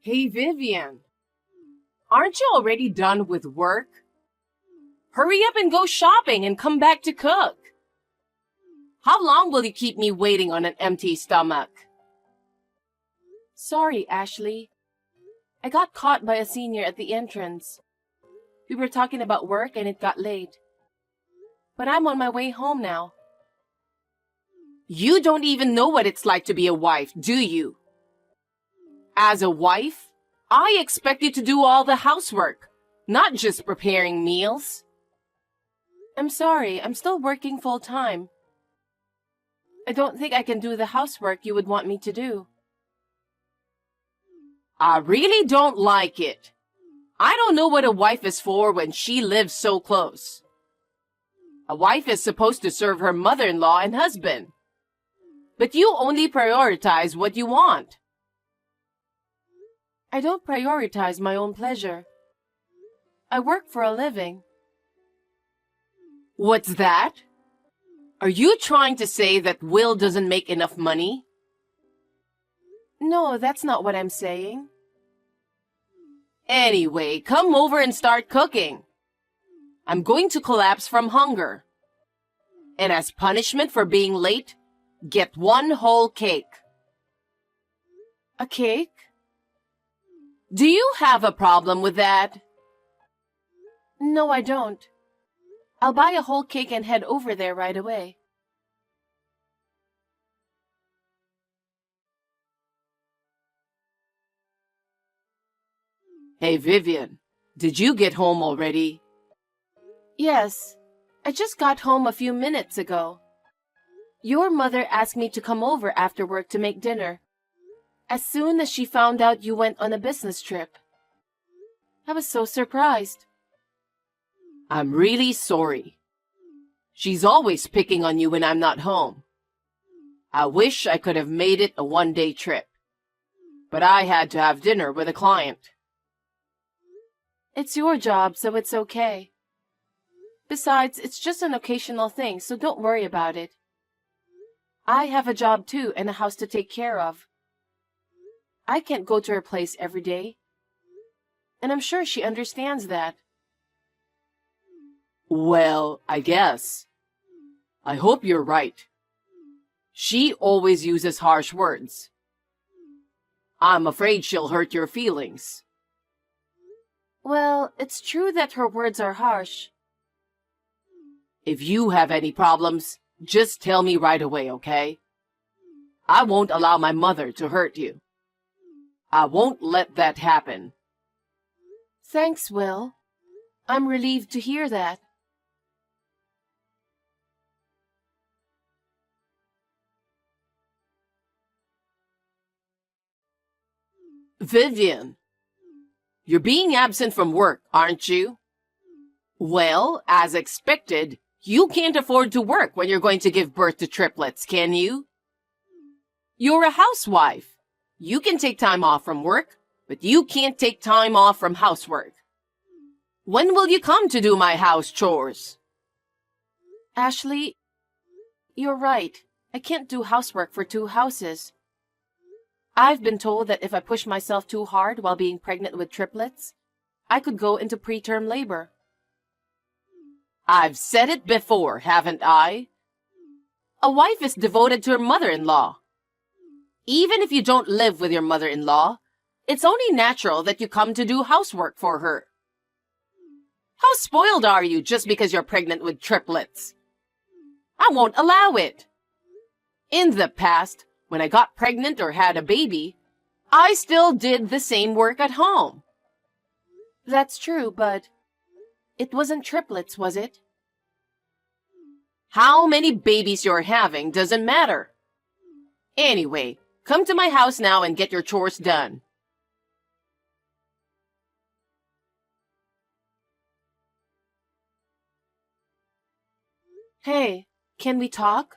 Hey, Vivian, aren't you already done with work? Hurry up and go shopping and come back to cook. How long will you keep me waiting on an empty stomach? Sorry, Ashley. I got caught by a senior at the entrance. We were talking about work and it got late. But I'm on my way home now. You don't even know what it's like to be a wife, do you? As a wife, I expect you to do all the housework, not just preparing meals. I'm sorry, I'm still working full-time. I don't think I can do the housework you would want me to do. I really don't like it. I don't know what a wife is for when she lives so close. A wife is supposed to serve her mother-in-law and husband. But you only prioritize what you want. I don't prioritize my own pleasure. I work for a living. What's that? Are you trying to say that Will doesn't make enough money? No, that's not what I'm saying. Anyway, come over and start cooking. I'm going to collapse from hunger. And as punishment for being late, get one whole cake. A cake? Do you have a problem with that? No, I don't. I'll buy a whole cake and head over there right away. Hey, Vivian, did you get home already? Yes, I just got home a few minutes ago. Your mother asked me to come over after work to make dinner, as soon as she found out you went on a business trip. I was so surprised. I'm really sorry. She's always picking on you when I'm not home. I wish I could have made it a one-day trip, but I had to have dinner with a client. It's your job, so it's okay. Besides, it's just an occasional thing, so don't worry about it. I have a job too and a house to take care of. I can't go to her place every day. And I'm sure she understands that. Well, I guess. I hope you're right. She always uses harsh words. I'm afraid she'll hurt your feelings. Well, it's true that her words are harsh. If you have any problems, just tell me right away, okay? I won't allow my mother to hurt you. I won't let that happen. Thanks, Will. I'm relieved to hear that. Vivian, you're being absent from work, aren't you? Well, as expected, you can't afford to work when you're going to give birth to triplets, can you? You're a housewife. You can take time off from work, but you can't take time off from housework. When will you come to do my house chores? Ashley, you're right. I can't do housework for two houses. I've been told that if I push myself too hard while being pregnant with triplets, I could go into preterm labor. I've said it before, haven't I? A wife is devoted to her mother-in-law. Even if you don't live with your mother-in-law, it's only natural that you come to do housework for her. How spoiled are you just because you're pregnant with triplets? I won't allow it. In the past, when I got pregnant or had a baby, I still did the same work at home. That's true, but it wasn't triplets, was it? How many babies you're having doesn't matter. Anyway, come to my house now and get your chores done. Hey, can we talk?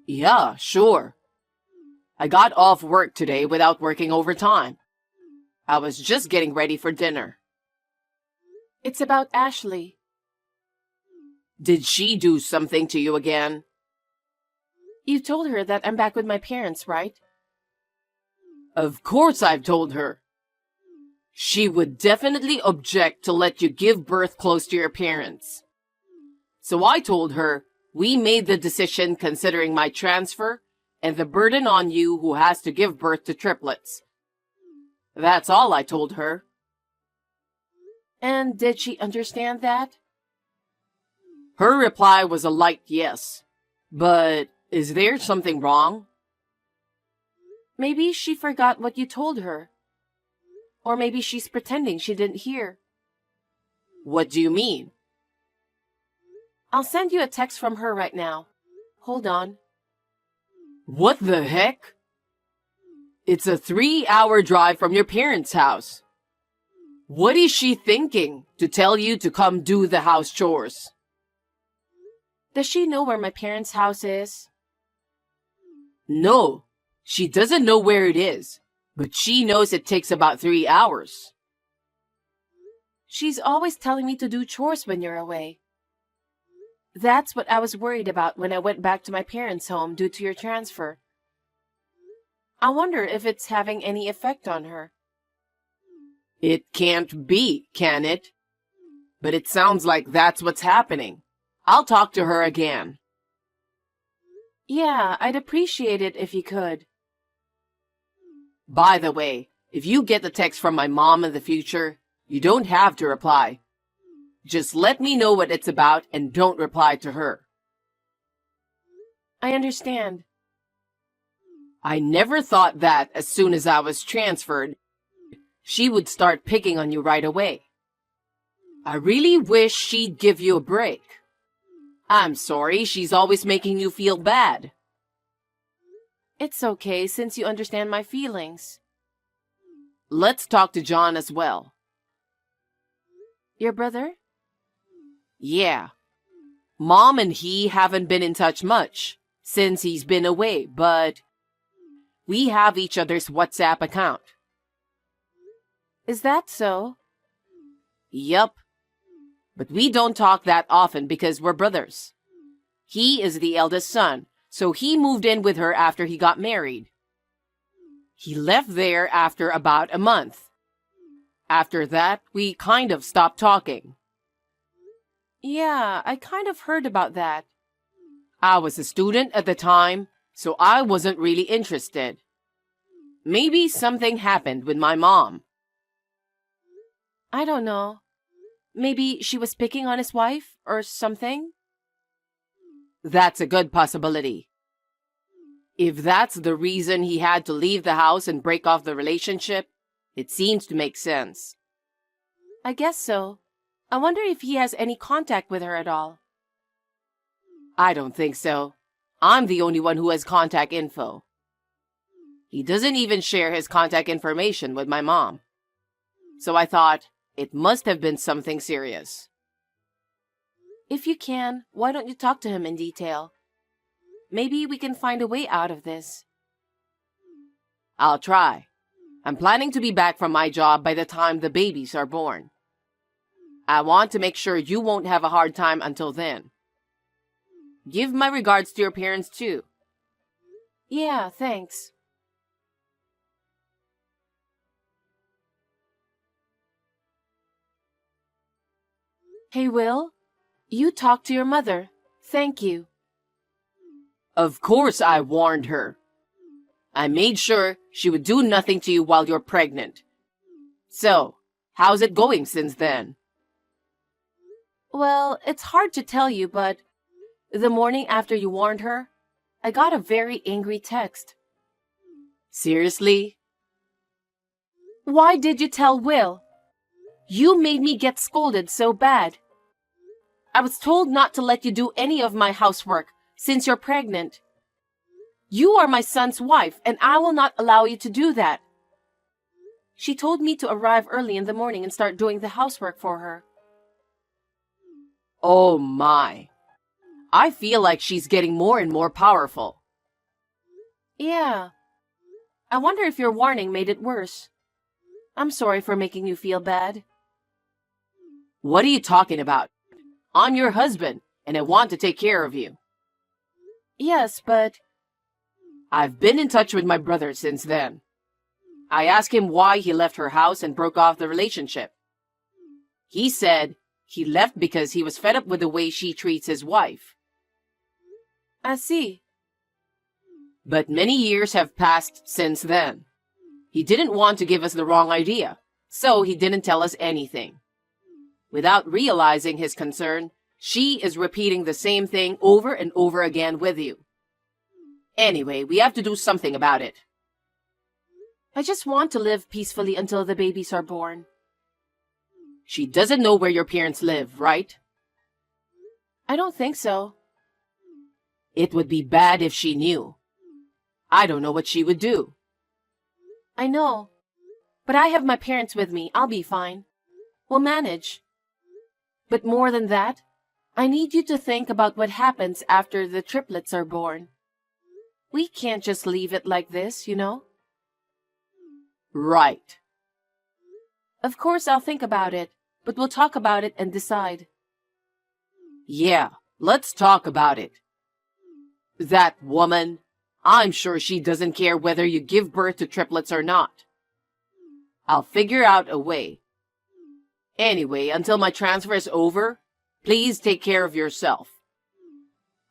Yeah, sure. I got off work today without working overtime. I was just getting ready for dinner. It's about Ashley. Did she do something to you again? You told her that I'm back with my parents, right? Of course I've told her. She would definitely object to let you give birth close to your parents. So I told her we made the decision considering my transfer and the burden on you who has to give birth to triplets. That's all I told her. And did she understand that? Her reply was a light yes. But is there something wrong? Maybe she forgot what you told her. Or maybe she's pretending she didn't hear. What do you mean? I'll send you a text from her right now. Hold on. What the heck? It's a 3-hour drive from your parents' house. What is she thinking to tell you to come do the house chores? Does she know where my parents' house is? No, she doesn't know where it is, but she knows it takes about 3 hours. She's always telling me to do chores when you're away. That's what I was worried about when I went back to my parents' home due to your transfer. I wonder if it's having any effect on her. It can't be, can it? But it sounds like that's what's happening. I'll talk to her again. Yeah, I'd appreciate it if you could. By the way, if you get the text from my mom in the future, you don't have to reply. Just let me know what it's about and don't reply to her. I understand. I never thought that as soon as I was transferred, she would start picking on you right away. I really wish she'd give you a break. I'm sorry she's always making you feel bad. It's okay since you understand my feelings. Let's talk to John as well. Your brother? Yeah. Mom and he haven't been in touch much since he's been away, but we have each other's WhatsApp account. Is that so? Yup. But we don't talk that often because we're brothers. He is the eldest son, so he moved in with her after he got married. He left there after about a month. After that, we kind of stopped talking. Yeah, I kind of heard about that. I was a student at the time, so I wasn't really interested. Maybe something happened with my mom. I don't know. Maybe she was picking on his wife or something? That's a good possibility. If that's the reason he had to leave the house and break off the relationship, it seems to make sense. I guess so. I wonder if he has any contact with her at all. I don't think so. I'm the only one who has contact info. He doesn't even share his contact information with my mom. So I thought it must have been something serious. If you can, why don't you talk to him in detail? Maybe we can find a way out of this. I'll try. I'm planning to be back from my job by the time the babies are born. I want to make sure you won't have a hard time until then. Give my regards to your parents too. Yeah, thanks. Hey, Will, you talked to your mother. Thank you. Of course I warned her. I made sure she would do nothing to you while you're pregnant. So, how's it going since then? Well, it's hard to tell you, but the morning after you warned her, I got a very angry text. Seriously? Why did you tell Will? You made me get scolded so bad. I was told not to let you do any of my housework since you're pregnant. You are my son's wife, and I will not allow you to do that. She told me to arrive early in the morning and start doing the housework for her. Oh my. I feel like she's getting more and more powerful. Yeah. I wonder if your warning made it worse. I'm sorry for making you feel bad. What are you talking about? I'm your husband, and I want to take care of you. Yes, but... I've been in touch with my brother since then. I asked him why he left her house and broke off the relationship. He said he left because he was fed up with the way she treats his wife. I see. But many years have passed since then. He didn't want to give us the wrong idea, so he didn't tell us anything. Without realizing his concern, she is repeating the same thing over and over again with you. Anyway, we have to do something about it. I just want to live peacefully until the babies are born. She doesn't know where your parents live, right? I don't think so. It would be bad if she knew. I don't know what she would do. I know. But I have my parents with me. I'll be fine. We'll manage. But more than that, I need you to think about what happens after the triplets are born. We can't just leave it like this, you know? Right. Of course I'll think about it, but we'll talk about it and decide. Yeah, let's talk about it. That woman, I'm sure she doesn't care whether you give birth to triplets or not. I'll figure out a way. Anyway, until my transfer is over, please take care of yourself.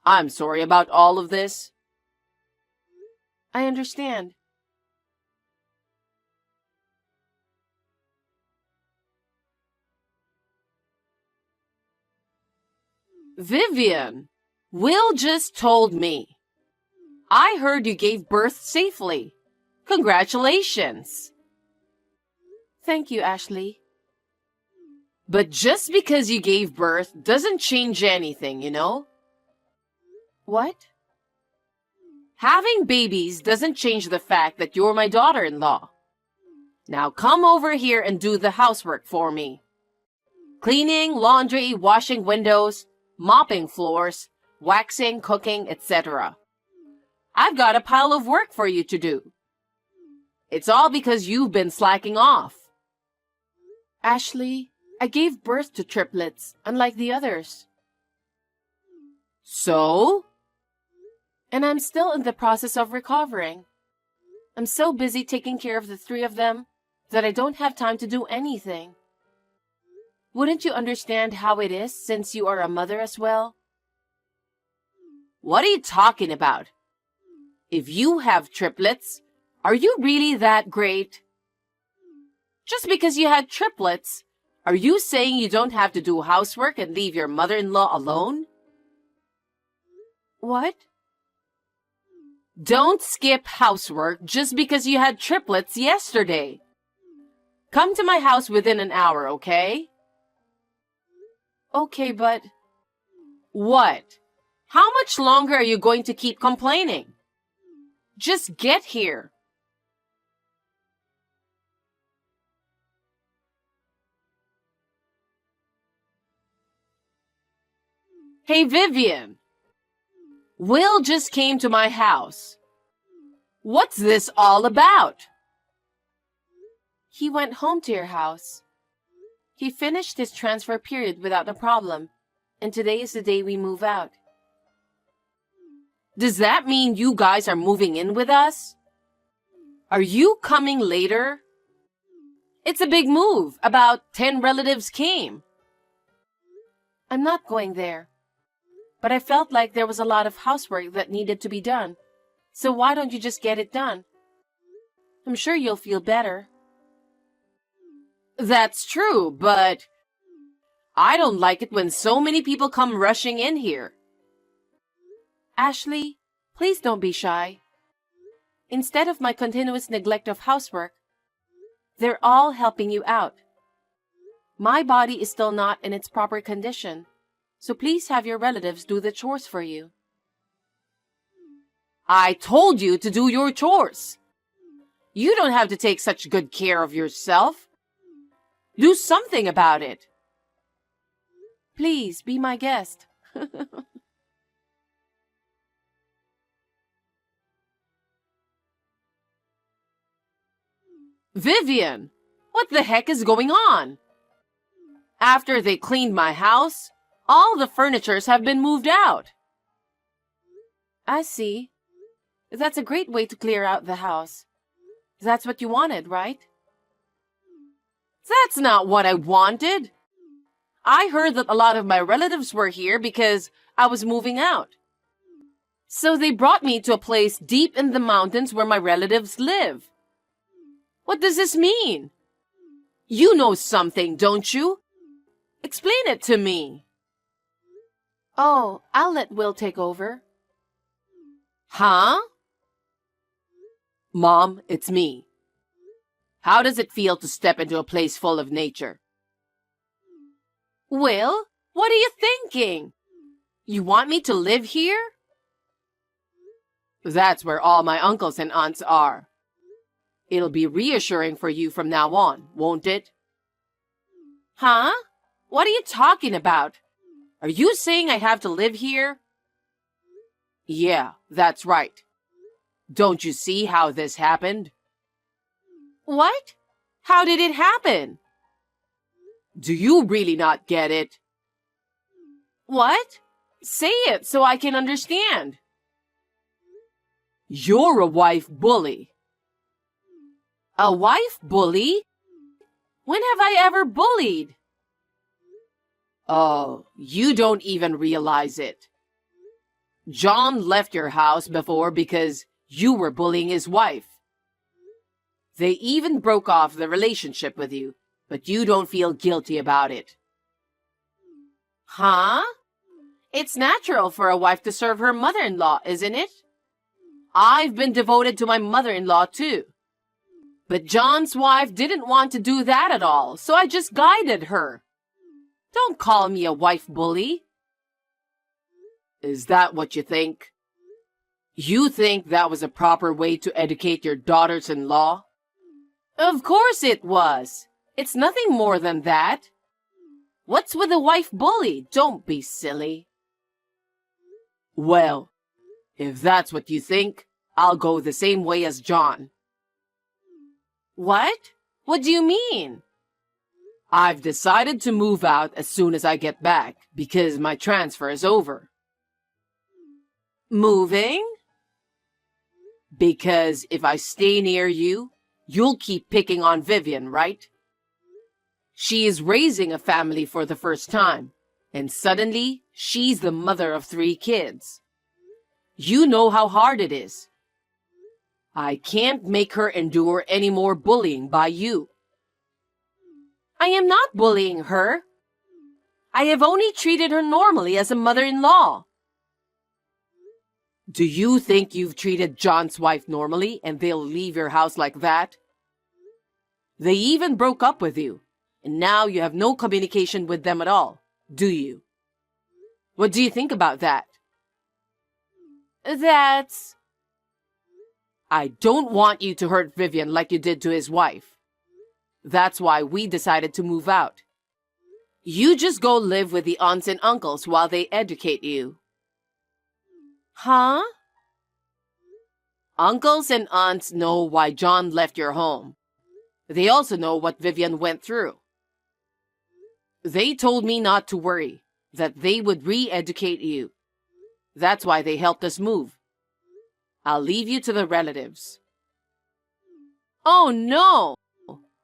I'm sorry about all of this. I understand. Vivian, Will just told me. I heard you gave birth safely. Congratulations. Thank you, Ashley. But just because you gave birth doesn't change anything, you know? What? Having babies doesn't change the fact that you're my daughter-in-law. Now come over here and do the housework for me. Cleaning, laundry, washing windows, mopping floors, waxing, cooking, etc. I've got a pile of work for you to do. It's all because you've been slacking off. Ashley, I gave birth to triplets, unlike the others. So? And I'm still in the process of recovering. I'm so busy taking care of the three of them that I don't have time to do anything. Wouldn't you understand how it is since you are a mother as well? What are you talking about? If you have triplets, are you really that great? Just because you had triplets, are you saying you don't have to do housework and leave your mother-in-law alone? What? Don't skip housework just because you had triplets yesterday. Come to my house within an hour, okay? Okay, but... What? How much longer are you going to keep complaining? Just get here. Hey, Vivian. Will just came to my house. What's this all about? He went home to your house. He finished his transfer period without a problem, and today is the day we move out. Does that mean you guys are moving in with us? Are you coming later? It's a big move. About 10 relatives came. I'm not going there. But I felt like there was a lot of housework that needed to be done. So why don't you just get it done? I'm sure you'll feel better. That's true, but I don't like it when so many people come rushing in here. Ashley, please don't be shy. Instead of my continuous neglect of housework, they're all helping you out. My body is still not in its proper condition, so please have your relatives do the chores for you. I told you to do your chores. You don't have to take such good care of yourself. Do something about it. Please, be my guest. Vivian, what the heck is going on? After they cleaned my house, all the furnitures have been moved out. I see. That's a great way to clear out the house. That's what you wanted, right? That's not what I wanted. I heard that a lot of my relatives were here because I was moving out. So they brought me to a place deep in the mountains where my relatives live. What does this mean? You know something, don't you? Explain it to me. Oh, I'll let Will take over. Huh? Mom, it's me. How does it feel to step into a place full of nature? Will, what are you thinking? You want me to live here? That's where all my uncles and aunts are. It'll be reassuring for you from now on, won't it? Huh? What are you talking about? Are you saying I have to live here? Yeah, that's right. Don't you see how this happened? What? How did it happen? Do you really not get it? What? Say it so I can understand. You're a wife bully. A wife bully? When have I ever bullied? Oh, you don't even realize it. John left your house before because you were bullying his wife. They even broke off the relationship with you, but you don't feel guilty about it. Huh? It's natural for a wife to serve her mother-in-law, isn't it? I've been devoted to my mother-in-law too. But John's wife didn't want to do that at all, so I just guided her. Don't call me a wife bully. Is that what you think? You think that was a proper way to educate your daughters-in-law? Of course it was. It's nothing more than that. What's with a wife bully? Don't be silly. Well, if that's what you think, I'll go the same way as John. What? What do you mean? I've decided to move out as soon as I get back because my transfer is over. Moving? Because if I stay near you, you'll keep picking on Vivian, right? She is raising a family for the first time, and suddenly she's the mother of 3 kids. You know how hard it is. I can't make her endure any more bullying by you. I am not bullying her. I have only treated her normally as a mother-in-law. Do you think you've treated John's wife normally and they'll leave your house like that? They even broke up with you, and now you have no communication with them at all, do you? What do you think about that? That's... I don't want you to hurt Vivian like you did to his wife. That's why we decided to move out. You just go live with the aunts and uncles while they educate you. Huh? Uncles and aunts know why John left your home. They also know what Vivian went through. They told me not to worry, that they would re-educate you. That's why they helped us move. I'll leave you to the relatives. Oh no!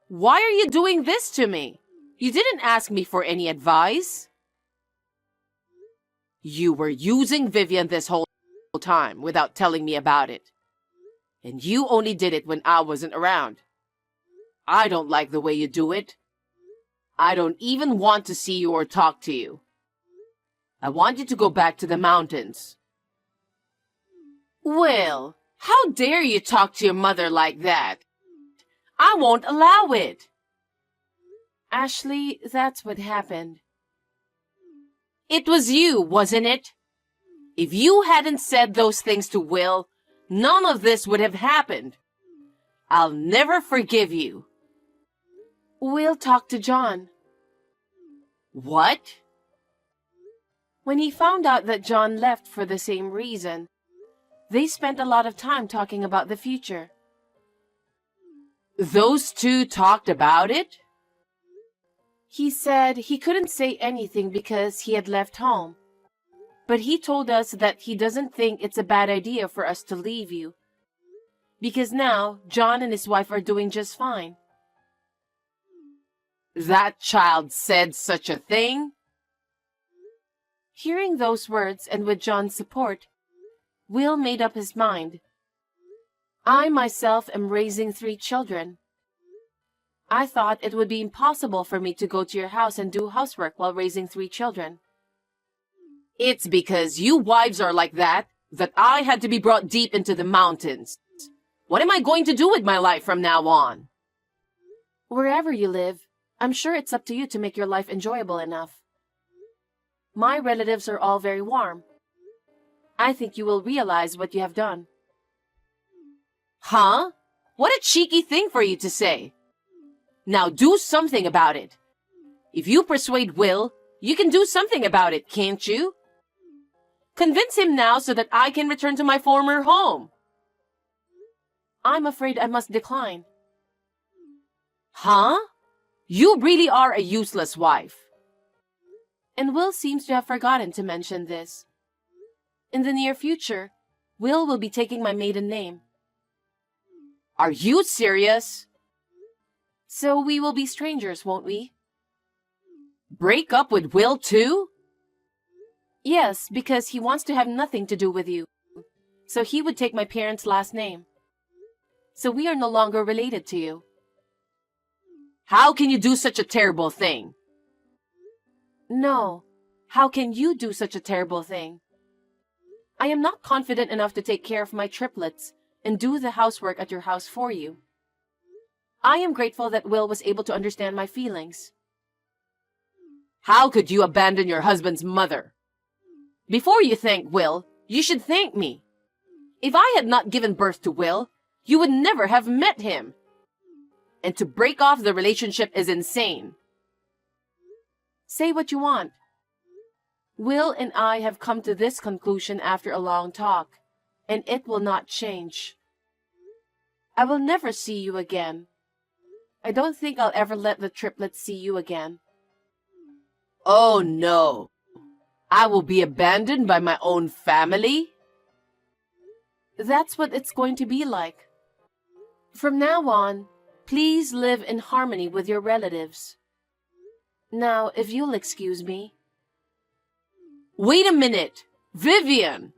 Why are you doing this to me? You didn't ask me for any advice. You were using Vivian this whole time without telling me about it. And you only did it when I wasn't around. I don't like the way you do it. I don't even want to see you or talk to you. I want you to go back to the mountains. Will, how dare you talk to your mother like that? I won't allow it. Ashley, that's what happened. It was you, wasn't it? If you hadn't said those things to Will, none of this would have happened. I'll never forgive you. Will talked to John. What? When he found out that John left for the same reason, they spent a lot of time talking about the future. Those two talked about it? He said he couldn't say anything because he had left home. But he told us that he doesn't think it's a bad idea for us to leave you. because now John and his wife are doing just fine. That child said such a thing? Hearing those words and with John's support, Will made up his mind. I myself am raising 3 children. I thought it would be impossible for me to go to your house and do housework while raising 3 children. It's because you wives are like that I had to be brought deep into the mountains. What am I going to do with my life from now on? Wherever you live, I'm sure it's up to you to make your life enjoyable enough. My relatives are all very warm. I think you will realize what you have done. Huh? What a cheeky thing for you to say. Now do something about it. If you persuade Will, you can do something about it, can't you? Convince him now so that I can return to my former home. I'm afraid I must decline. Huh? You really are a useless wife. And Will seems to have forgotten to mention this. In the near future, Will be taking my maiden name. Are you serious? So we will be strangers, won't we? Break up with Will too? Yes, because he wants to have nothing to do with you. So he would take my parents' last name. So we are no longer related to you. How can you do such a terrible thing? No. How can you do such a terrible thing? I am not confident enough to take care of my triplets and do the housework at your house for you. I am grateful that Will was able to understand my feelings. How could you abandon your husband's mother? Before you thank Will, you should thank me. If I had not given birth to Will, you would never have met him. And to break off the relationship is insane. Say what you want. Will and I have come to this conclusion after a long talk, and it will not change. I will never see you again. I don't think I'll ever let the triplets see you again. Oh no. I will be abandoned by my own family? That's what it's going to be like. From now on, please live in harmony with your relatives. Now, if you'll excuse me. Wait a minute, Vivian.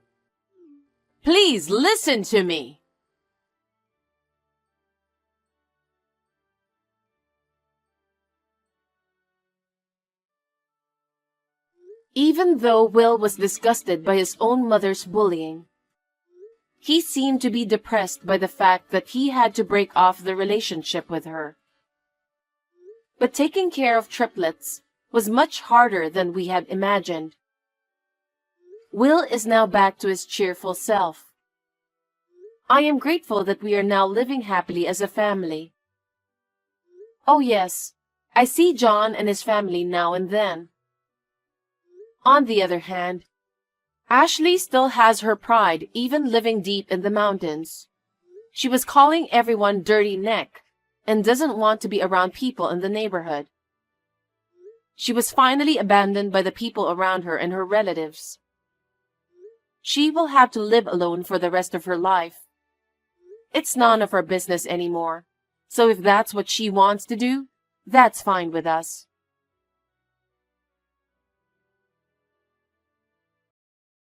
Please listen to me. Even though Will was disgusted by his own mother's bullying, he seemed to be depressed by the fact that he had to break off the relationship with her. But taking care of triplets was much harder than we had imagined. Will is now back to his cheerful self. I am grateful that we are now living happily as a family. Oh yes, I see John and his family now and then. On the other hand, Ashley still has her pride even living deep in the mountains. She was calling everyone dirty neck and doesn't want to be around people in the neighborhood. She was finally abandoned by the people around her and her relatives. She will have to live alone for the rest of her life. It's none of our business anymore, so if that's what she wants to do, that's fine with us.